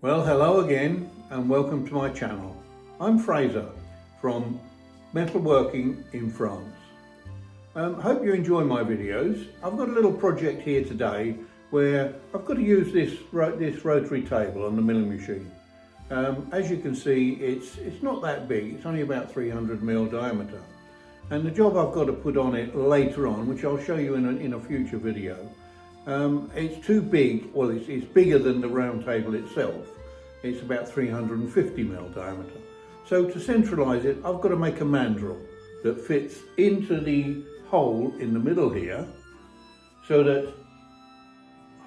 Well, hello again and welcome to my channel. I'm Fraser from Metalworking in France. Hope you enjoy my videos. I've got a little project here today where I've got to use this rotary table on the milling machine. As you can see, it's not that big. It's only about 300mm diameter. And the job I've got to put on it later on, which I'll show you in a future video, it's too big. Well, it's bigger than the round table itself. It's about 350mm diameter. So to centralise it, I've got to make a mandrel that fits into the hole in the middle here, so that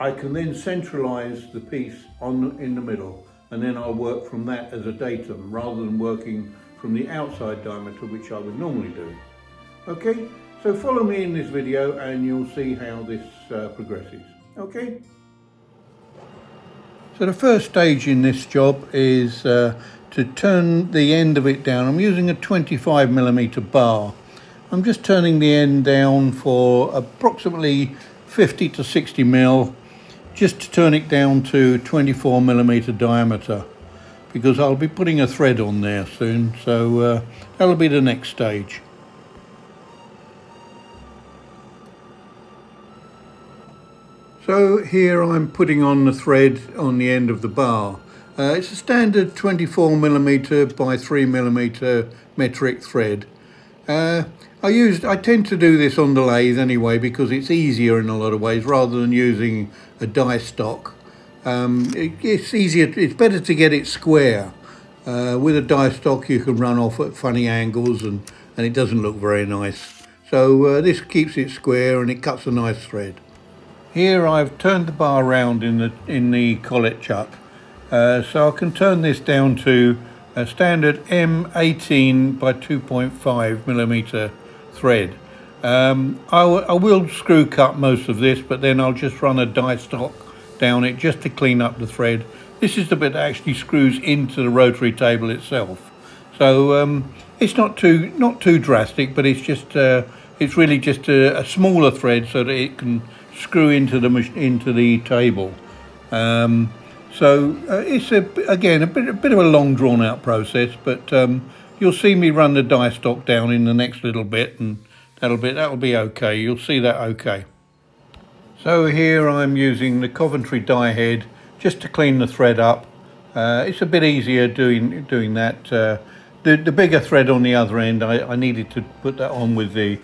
I can then centralise the piece in the middle, and then I'll work from that as a datum rather than working from the outside diameter, which I would normally do. Okay, so follow me in this video and you'll see how this progresses. Okay. So the first stage in this job is to turn the end of it down. I'm using a 25mm bar. I'm just turning the end down for approximately 50 to 60mm, just to turn it down to 24mm diameter, because I'll be putting a thread on there soon, so that'll be the next stage. So here I'm putting on the thread on the end of the bar. It's a standard 24mm by 3mm metric thread. I tend to do this on the lathe anyway because it's easier in a lot of ways rather than using a die stock. It's easier. It's better to get it square. With a die stock you can run off at funny angles and it doesn't look very nice. So this keeps it square and it cuts a nice thread. Here I've turned the bar round in the collet chuck, so I can turn this down to a standard M18 by 2.5mm thread. I will screw cut most of this, but then I'll just run a die stock down it just to clean up the thread. This is the bit that actually screws into the rotary table itself. So it's not too drastic, but it's really just a smaller thread so that it can screw into the table. So it's again a bit of a long drawn out process, but you'll see me run the die stock down in the next little bit, and that'll be okay. You'll see that okay. So here I'm using the Coventry die head just to clean the thread up. It's a bit easier doing that. The bigger thread on the other end, I needed to put that on with the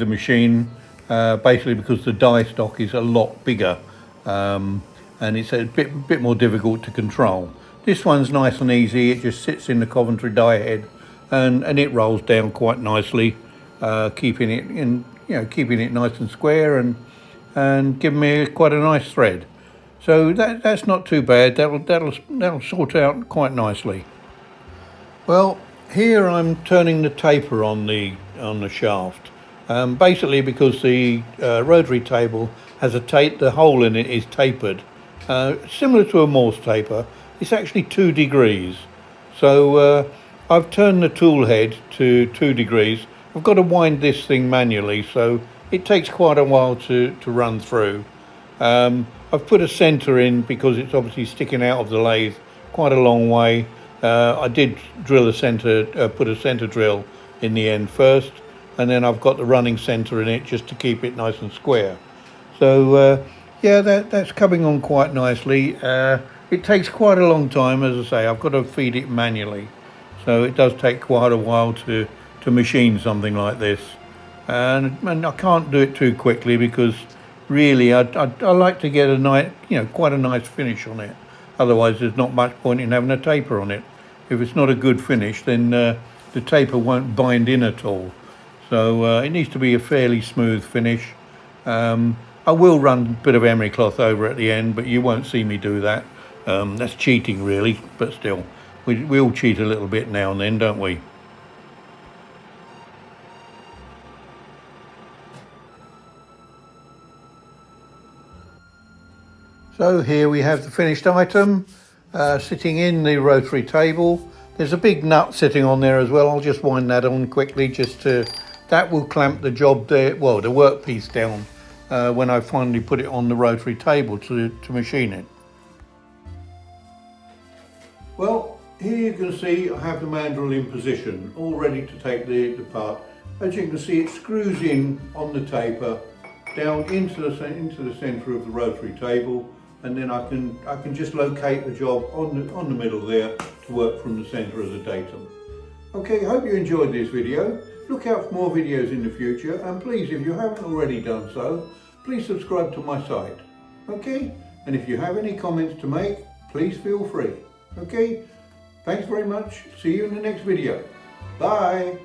machine. Basically because the die stock is a lot bigger and it's a bit more difficult to control. This one's nice and easy. It just sits in the Coventry die head and it rolls down quite nicely, keeping it nice and square and giving me quite a nice thread. So that's not too bad. That'll sort out quite nicely. Well, here I'm turning the taper on the shaft. Basically because the rotary table has the hole in it is tapered. Similar to a Morse taper, it's actually 2 degrees. So I've turned the tool head to 2 degrees. I've got to wind this thing manually, so it takes quite a while to run through. I've put a centre in because it's obviously sticking out of the lathe quite a long way. I did put a centre drill in the end first, and then I've got the running centre in it just to keep it nice and square. So yeah, that's coming on quite nicely. It takes quite a long time, as I say. I've got to feed it manually, so it does take quite a while to machine something like this, and I can't do it too quickly because really I like to get quite a nice finish on it. Otherwise there's not much point in having a taper on it. If it's not a good finish, then the taper won't bind in at all. So it needs to be a fairly smooth finish. I will run a bit of emery cloth over at the end, but you won't see me do that. That's cheating really, but still, we all cheat a little bit now and then, don't we? So here we have the finished item sitting in the rotary table. There's a big nut sitting on there as well. I'll just wind that on quickly that will clamp the job there, well, the workpiece down when I finally put it on the rotary table to machine it. Well, here you can see I have the mandrel in position, all ready to take the part. As you can see, it screws in on the taper down into the centre of the rotary table, and then I can just locate the job on the middle there to work from the centre of the datum. Okay, hope you enjoyed this video. Look out for more videos in the future, and please, if you haven't already done so, please subscribe to my site. Okay, and if you have any comments to make, please feel free. Okay, thanks very much. See you in the next video. Bye.